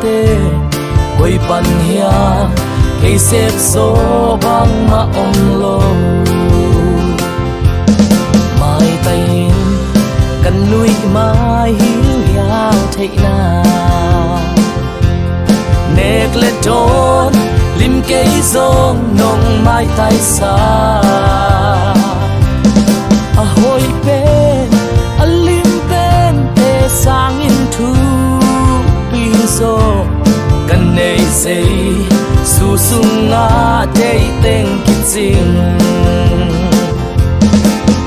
te quay pan hia cây xếp số băng mà ông lô mai tay cần nuôi mai hiến ya thấy na nét lên trốn lim cây rong nong mai tay xa a hoi bên a lim bên te sang in thu pin so cần nei sei su sung nga day teng kitsing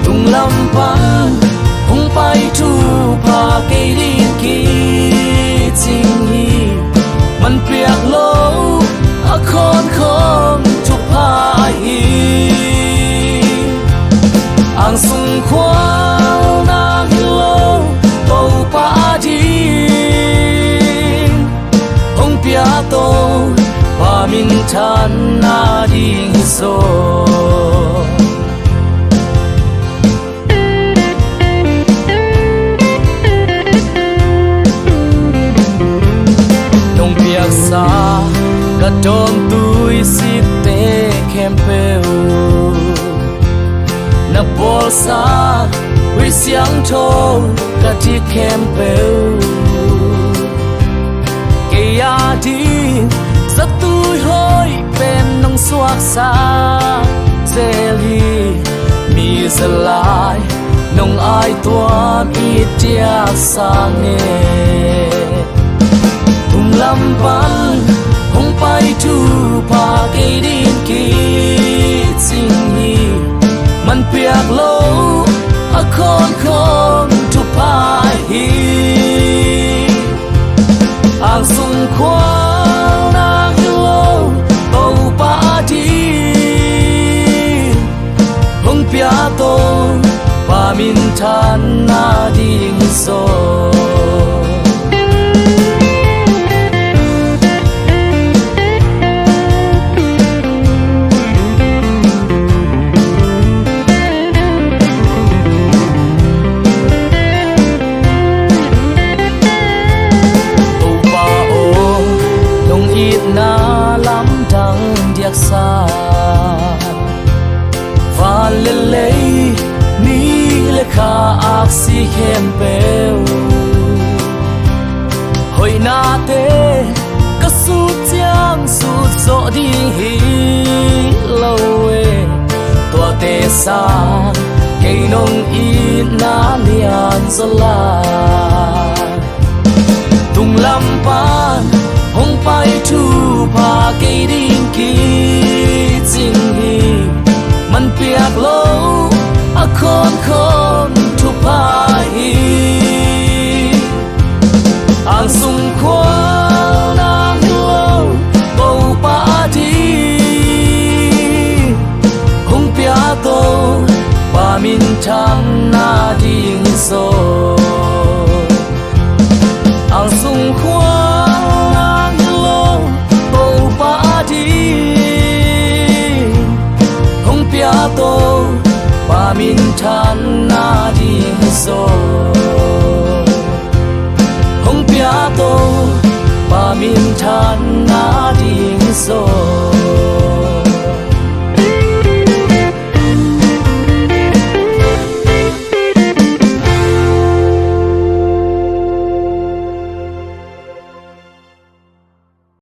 tung lam pan hung pai thu pa cây din ki ching hi man piak lo a khon khom chu pa hi ang sung khoang na lo bầu pa di hung pia to pa min chan na ding so nong piak sa ka ton tui si te kem peu na bol sa wi siang tho ka ti kem peu ke ya di sa tui hoi pen nong suak sa zeli mi sa lai nong ai tuam i tia sa nghe tung lam pan hong pai thu pa cây din ki ching hi man piak lo a khon khom thu pa hi ang sung khoang na lo bầu pa di hong pia to pa min than na ding so na lam dang diak sa và lên lấy mi le kha ak si khem peu hoi na te ka su chiang su zo di hi lo e tua te sa cây nong i na lian zola tung lam pan hong pai thu pa cây din ki ching hi man piak lo a khon khom thu pa hi ang sung khoang na lo bầu pa di hong pia to pa min tham na ding so ang sung khoang hong pia to pa min than na ding so hong pia to pa min than na ding so